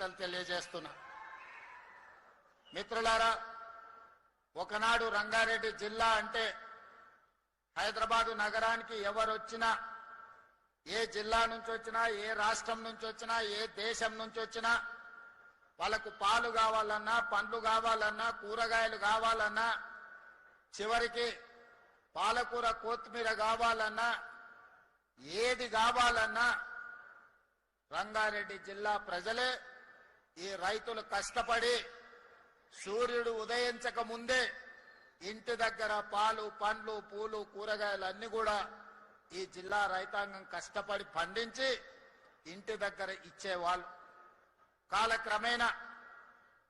కృతజ్ఞతలు తెలియజేస్తున్నా. మిత్రులారా, ఒకనాడు రంగారెడ్డి జిల్లా అంటే హైదరాబాదు నగరానికి ఎవరొచ్చినా, ఏ జిల్లా నుంచి వచ్చినా, ఏ రాష్ట్రం నుంచి వచ్చినా, ఏ దేశం నుంచి వచ్చినా వాళ్ళకు పాలు కావాలన్నా, పండ్లు కావాలన్నా, కూరగాయలు కావాలన్నా, చివరికి పాలకూర కొత్తిమీర కావాలన్నా, ఏది కావాలన్నా రంగారెడ్డి జిల్లా ప్రజలే ఈ రైతులు కష్టపడి సూర్యుడు ఉదయించక ముందే ఇంటి దగ్గర పాలు, పండ్లు, పూలు, కూరగాయలు అన్ని కూడా ఈ జిల్లా రైతాంగం కష్టపడి పండించి ఇంటి దగ్గర ఇచ్చేవాళ్ళు. కాలక్రమేణా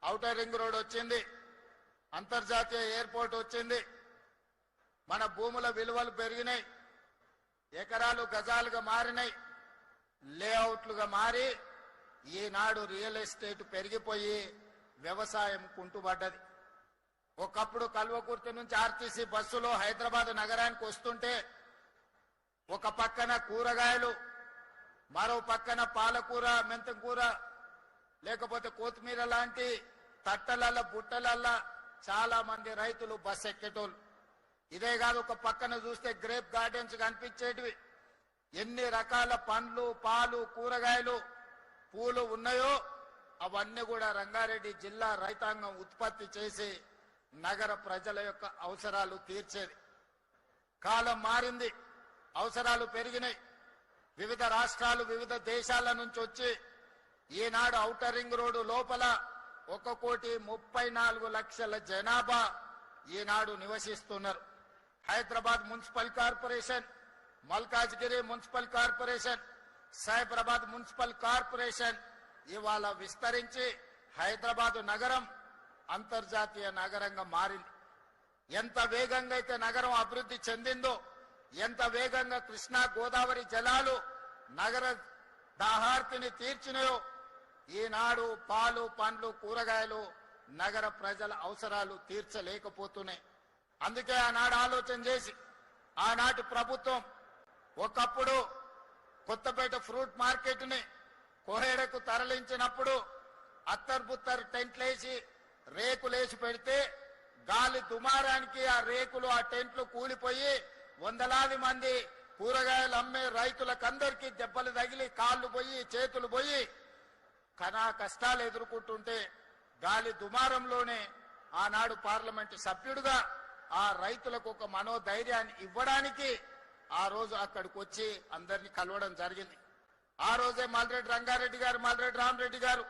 ఔటర్ రింగ్ రోడ్ వచ్చింది, అంతర్జాతీయ ఎయిర్పోర్ట్ వచ్చింది, మన భూముల విలువలు పెరిగినాయి, ఎకరాలు గజాలుగా మారినాయి, లేఅవుట్లుగా మారి ఈనాడు రియల్ ఎస్టేట్ పెరిగిపోయి వ్యవసాయం కుంటుపడ్డది. ఒకప్పుడు కల్వకుర్తి నుంచి ఆర్టీసీ బస్సులో హైదరాబాద్ నగరానికి వస్తుంటే ఒక పక్కన కూరగాయలు, మరో పక్కన పాలకూర, మెంతంకూర, లేకపోతే కొత్తిమీర లాంటి తట్టలల్ల బుట్టలల్లా చాలా మంది రైతులు బస్ ఎక్కేటోళ్ళు. ఇదే కాదు, ఒక పక్కన చూస్తే గ్రేప్ గార్డెన్స్ కనిపించేటివి. ఎన్ని రకాల పండ్లు, పాలు, కూరగాయలు, పూలు ఉన్నాయో అవన్నీ కూడా రంగారెడ్డి జిల్లా రైతాంగం ఉత్పత్తి చేసి నగర ప్రజల యొక్క అవసరాలు తీర్చేది. కాలం మారింది, అవసరాలు పెరిగినాయి. వివిధ రాష్ట్రాలు, వివిధ దేశాల నుంచి వచ్చి ఈనాడు ఔటర్ రింగ్ రోడ్డు లోపల 1,34,00,000 జనాభా ఈనాడు నివసిస్తున్నారు. Hyderabad municipal corporation, Malkajgiri municipal corporation, Cyberabad municipal corporation ఇవాళ విస్తరించి హైదరాబాదు నగరం అంతర్జాతీయ నగరంగా మారింది. ఎంత వేగంగా అయితే నగరం అభివృద్ధి చెందిందో, ఎంత వేగంగా కృష్ణా గోదావరి జలాలు నగర దాహార్తిని తీర్చినాయో, ఈనాడు పాలు, పండ్లు, కూరగాయలు నగర ప్రజల అవసరాలు తీర్చలేకపోతున్నాయి. అందుకే ఆనాడు ఆలోచన చేసి ఆనాటి ప్రభుత్వం ఒకప్పుడు కొత్తపేట ఫ్రూట్ మార్కెట్ ని కోహేడకు తరలించినప్పుడు అత్తర్బుత్తర్ టెంట్లేసి రేకులేసి పెడితే గాలి దుమారానికి ఆ రేకులు, ఆ టెంట్లు కూలిపోయి వందలాది మంది కూరగాయలు అమ్మే రైతులకందరికీ దెబ్బలు తగిలి కాళ్ళు పోయి, చేతులు పోయి కనా కష్టాలు ఎదుర్కొంటుంటే గాలి దుమారంలోనే ఆనాడు పార్లమెంటు సభ్యుడిగా ఆ రైతులకు ఒక మనోధైర్యాన్ని ఇవ్వడానికి ఆ రోజు అక్కడికి వచ్చి అందరినీ కలవడం జరిగింది. ఆ రోజే మల్రెడ్డి రంగారెడ్డి గారు, మల్రెడ్డి రామరెడ్డి గారు